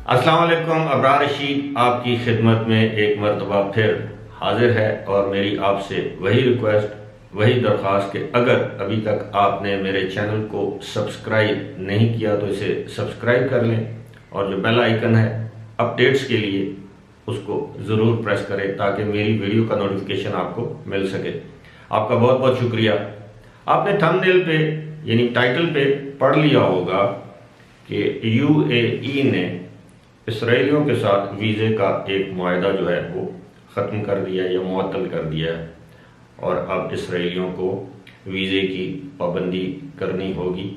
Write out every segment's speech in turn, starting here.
अस्सलाम वालेकुम। अबरार रशीद आपकी खिदमत में एक मरतबा फिर हाजिर है और मेरी आपसे वही रिक्वेस्ट, वही दरख्वास्त कि अगर अभी तक आपने मेरे चैनल को सब्सक्राइब नहीं किया तो इसे सब्सक्राइब कर लें और जो बेल आइकन है अपडेट्स के लिए उसको ज़रूर प्रेस करें ताकि मेरी वीडियो का नोटिफिकेशन आपको मिल सके। आपका बहुत बहुत शुक्रिया। आपने थंबनेल पे यानी टाइटल पे पढ़ लिया होगा कि यूएई ने इसराइलियों के साथ वीज़े का एक मुआहदा जो है वो ख़त्म कर दिया या मुअत्तल कर दिया है और अब इसराइलियों को वीज़े की पाबंदी करनी होगी।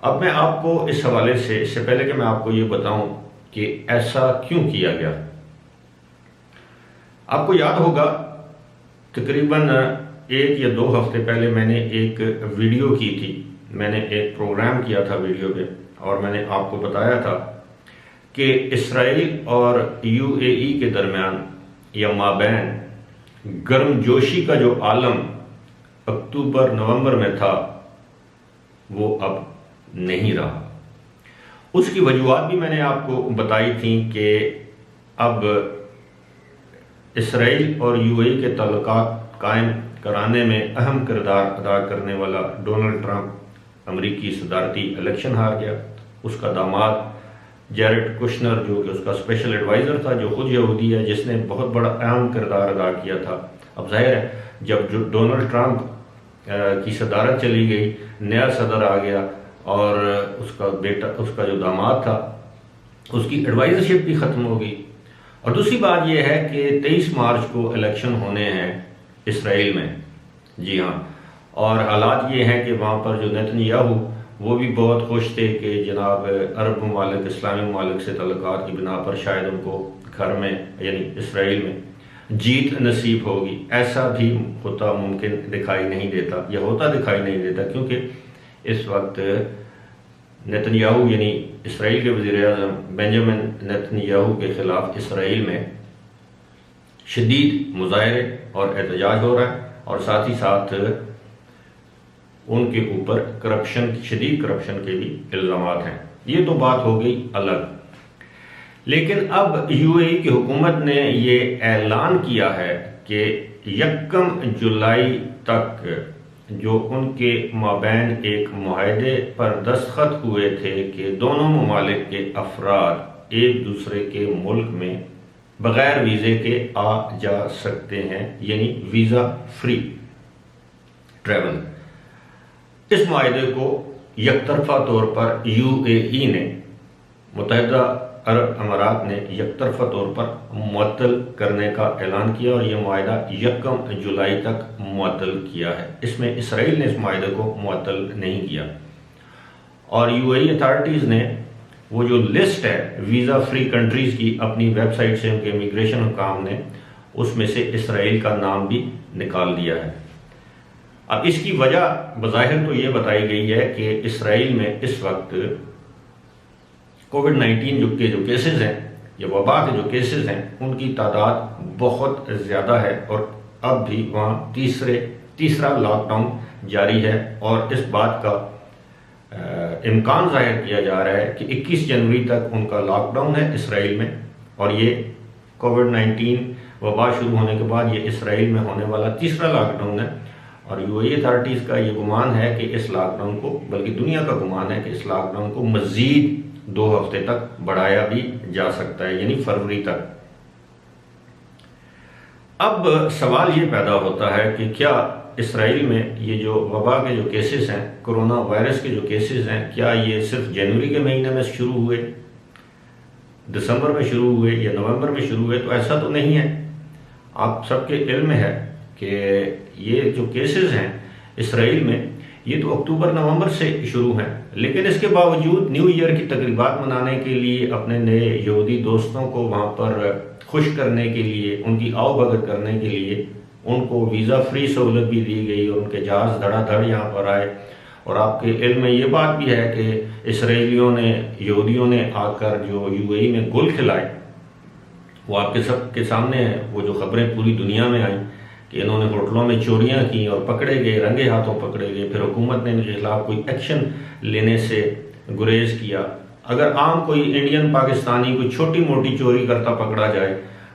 अब मैं आपको इस हवाले से, इससे पहले कि मैं आपको ये बताऊं कि ऐसा क्यों किया गया, आपको याद होगा तकरीबन 1 या 2 हफ्ते पहले मैंने एक वीडियो की थी, मैंने एक प्रोग्राम किया था वीडियो पे और मैंने आपको बताया था कि इसराइल और यूएई के दरमियान या माबैन गर्मजोशी का जो आलम अक्टूबर नवंबर में था वो अब नहीं रहा। उसकी वजूहत भी मैंने आपको बताई थी कि अब इसराइल और यूएई के ताल्लुकात कायम कराने में अहम किरदार अदा करने वाला डोनाल्ड ट्रंप अमरीकी सदारती इलेक्शन हार गया। उसका दामाद जैरेड कुशनर जो कि उसका स्पेशल एडवाइज़र था, जो खुद यहूदी है, जिसने बहुत बड़ा अहम किरदार अदा किया था। अब जाहिर है जब जो डोनाल्ड ट्रंप की सदारत चली गई, नया सदर आ गया और उसका बेटा, उसका जो दामाद था, उसकी एडवाइज़रशिप भी ख़त्म हो गई। और दूसरी बात यह है कि 23 मार्च को इलेक्शन होने हैं इसराइल में, जी हाँ, और हालात ये हैं कि वहाँ पर जो नेतन्याहू वो भी बहुत खुश थे कि जनाब अरब ममालिक, इस्लामी ममालिक से तल्लुकात की बिना पर शायद उनको घर में यानी इसराइल में जीत नसीब होगी। ऐसा भी होता मुमकिन दिखाई नहीं देता या होता दिखाई नहीं देता, क्योंकि इस वक्त नेतन्याहू यानी इसराइल के वज़ीर-ए-आज़म बेंजामिन नेतन्याहू के ख़िलाफ़ इसराइल में शदीद मुज़ाहरे और एहतजाज हो रहा है और साथ ही साथ उनके ऊपर शदीद करप्शन के भी इल्ज़ामात हैं। ये तो बात हो गई अलग, लेकिन अब यूएई की हुकूमत ने ये ऐलान किया है कि 1 जुलाई तक जो उनके माबैन एक मुआहदे पर दस्तखत हुए थे कि दोनों ममालिक के अफराद एक दूसरे के मुल्क में बग़ैर वीज़े के आ जा सकते हैं, यानी वीज़ा फ्री ट्रैवल। इस मुआहदे को यकतरफा तौर पर यूएई ने, मुत्तहिदा अरब अमारात ने यकतरफा तौर पर मुअत्तल करने का ऐलान किया और यह मुआहदा 1 जुलाई तक मुअत्तल किया है। इसमें इसराइल ने इस मुआहदे को मुअत्तल नहीं किया और यूएई अथॉरिटीज़ ने वो जो लिस्ट है वीज़ा फ्री कंट्रीज़ की अपनी वेबसाइट से, उनके इमिग्रेशन हुकाम ने उसमें से इसराइल का नाम भी निकाल दिया है। अब इसकी वजह बज़ाहिर तो ये बताई गई है कि इसराइल में इस वक्त कोविड-19 के जो केसेस हैं या वबा के जो केसेस हैं उनकी तादाद बहुत ज़्यादा है और अब भी वहाँ तीसरा लॉकडाउन जारी है और इस बात का इम्कान ज़ाहिर किया जा रहा है कि 21 जनवरी तक उनका लॉकडाउन है इसराइल में और ये कोविड-19 वबा शुरू होने के बाद ये इसराइल में होने वाला तीसरा लॉकडाउन है। और यूएई अथॉरिटीज़ का ये गुमान है कि इस लॉकडाउन को, बल्कि दुनिया का गुमान है कि इस लॉकडाउन को मज़ीद 2 हफ्ते तक बढ़ाया भी जा सकता है, यानी फरवरी तक। अब सवाल ये पैदा होता है कि क्या इसराइल में ये जो वबा के जो केसेस हैं, कोरोना वायरस के जो केसेस हैं, क्या ये सिर्फ जनवरी के महीने में शुरू हुए, दिसंबर में शुरू हुए या नवंबर में शुरू हुए? तो ऐसा तो नहीं है। आप सबके इल्म है कि ये जो केसेस हैं इसराइल में ये तो अक्टूबर नवंबर से शुरू हैं, लेकिन इसके बावजूद न्यू ईयर की तकरीबात मनाने के लिए, अपने नए यहूदी दोस्तों को वहाँ पर खुश करने के लिए, उनकी आवभगत करने के लिए उनको वीज़ा फ्री सहूलत भी दी गई और उनके जहाज़ धड़ाधड़ यहाँ पर आए। और आपके इल्म में ये बात भी है कि इसराइलियों ने, यहूदियों ने आकर जो यूएई में गुल खिलाए वो आपके सबके सामने है। वो जो खबरें पूरी दुनिया में आई कि इन्होंने होटलों में चोरियां की और पकड़े गए, रंगे हाथों पकड़े गए, फिर हुकूमत ने इनके खिलाफ कोई एक्शन लेने से गुरेज किया। अगर आम कोई इंडियन पाकिस्तानी कोई छोटी मोटी चोरी करता पकड़ा जाए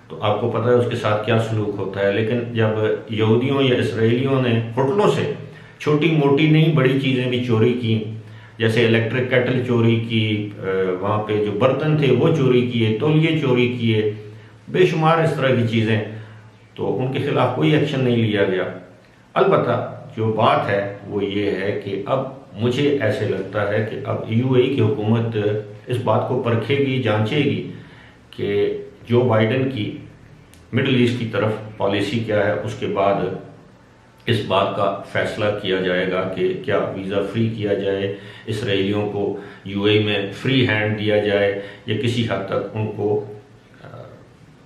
तो आपको पता है उसके साथ क्या सलूक होता है। लेकिन जब यहूदियों या इसराइलियों ने होटलों से छोटी मोटी नहीं बड़ी चीज़ें भी चोरी की, जैसे इलेक्ट्रिक केटल चोरी की, वहाँ पे जो बर्तन थे वो चोरी किए, तौलिए चोरी किए, बेशुमार इस तरह की चीज़ें, तो उनके खिलाफ कोई एक्शन नहीं लिया गया। अलबत्ता जो बात है वो ये है कि अब मुझे ऐसे लगता है कि अब यूएई की हुकूमत इस बात को परखेगी, जांचेगी कि जो बाइडन की मिडिल ईस्ट की तरफ पॉलिसी क्या है, उसके बाद इस बात का फैसला किया जाएगा कि क्या वीज़ा फ्री किया जाए, इसराइलियों को यूएई में फ्री हैंड दिया जाए, या किसी हद तक उनको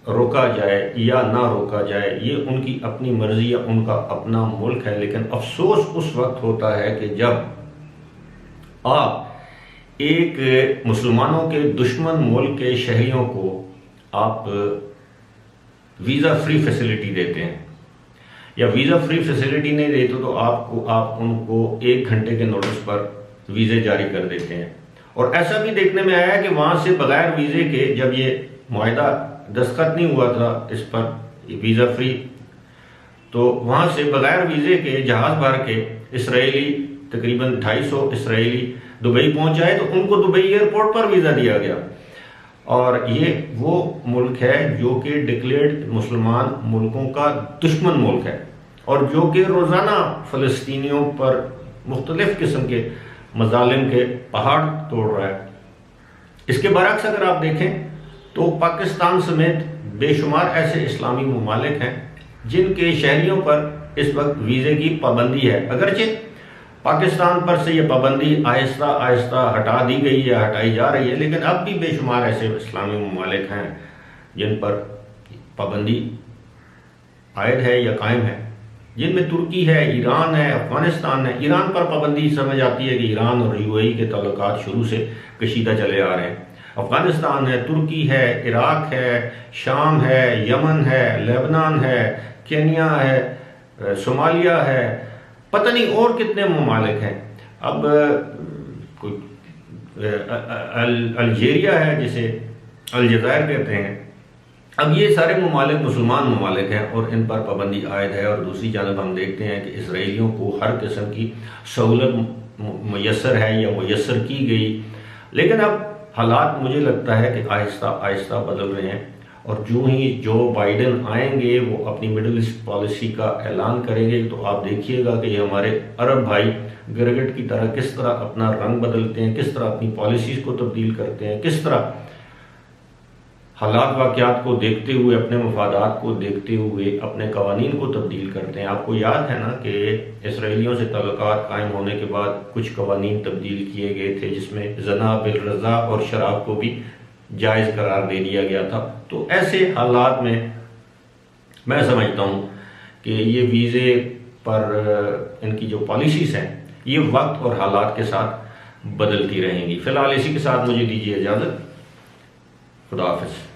रोका जाए या ना रोका जाए। ये उनकी अपनी मर्जी या उनका अपना मुल्क है। लेकिन अफसोस उस वक्त होता है कि जब आप एक मुसलमानों के दुश्मन मुल्क के शहरियों को आप वीज़ा फ्री फैसिलिटी देते हैं, या वीज़ा फ्री फैसिलिटी नहीं देते तो आप उनको 1 घंटे के नोटिस पर वीज़े जारी कर देते हैं। और ऐसा भी देखने में आया कि वहाँ से बगैर वीज़े के, जब ये मुआहदा दस्तखत नहीं हुआ था इस पर वीज़ा फ्री, तो वहाँ से बगैर वीज़े के जहाज़ भर के इसराइली तकरीबन 250 इसराइली दुबई पहुँच जाए तो उनको दुबई एयरपोर्ट पर वीज़ा दिया गया। और ये वो मुल्क है जो कि डिक्लेयर्ड मुसलमान मुल्कों का दुश्मन मुल्क है, और जो कि रोज़ाना फ़लस्तीनियों पर मुख्तलिफ़ किस्म के मजालिम के पहाड़ तोड़ रहा है। इसके बरक्स अगर आप देखें तो पाकिस्तान समेत बेशुमार ऐसे इस्लामी ममालिक हैं जिनके शहरियों पर इस वक्त वीज़े की पाबंदी है। अगरचे पाकिस्तान पर से ये पाबंदी आहिस्ता आहिस्ता हटा दी गई है, हटाई जा रही है, लेकिन अब भी बेशुमार ऐसे इस्लामी ममालिक हैं जिन पर पाबंदी आयद है या कायम है, जिनमें तुर्की है, ईरान है, अफगानिस्तान है। ईरान पर पाबंदी समझ आती है कि ईरान और यूएई के ताल्लुकात शुरू से कशीदा चले आ रहे हैं। अफगानिस्तान है, तुर्की है, इराक है, शाम है, यमन है, लेबनान है, केनिया है, सोमालिया है, पता नहीं और कितने ममालिक हैं। अब कोई अल्जीरिया है जिसे अलजायर कहते हैं। अब ये सारे ममालिक मुसलमान ममालिक हैं और इन पर पाबंदी आयद है। और दूसरी जानब हम देखते हैं कि इसराइलियों को हर किस्म की सहूलत मुयसर है या मुयसर की गई, लेकिन अब हालात मुझे लगता है कि आहिस्ता आहिस्ता बदल रहे हैं। और जो ही जो बाइडन आएंगे वो अपनी मिडिल ईस्ट पॉलिसी का ऐलान करेंगे, तो आप देखिएगा कि ये हमारे अरब भाई गिरगिट की तरह किस तरह अपना रंग बदलते हैं, किस तरह अपनी पॉलिसीज़ को तब्दील करते हैं, किस तरह हालात वाक़यात को देखते हुए, अपने मफादात को देखते हुए अपने कवानीन को तब्दील करते हैं। आपको याद है ना कि इसराइलियों से ताल्लुकात कायम होने के बाद कुछ कवानीन तब्दील किए गए थे, जिसमें जना बिल रज़ा और शराब को भी जायज़ करार दे दिया गया था। तो ऐसे हालात में मैं समझता हूँ कि ये वीज़े पर इनकी जो पॉलिसीज़ हैं ये वक्त और हालात के साथ बदलती रहेंगी। फ़िलहाल इसी के साथ मुझे दीजिए इजाज़त। खुदा हाफ़िज़।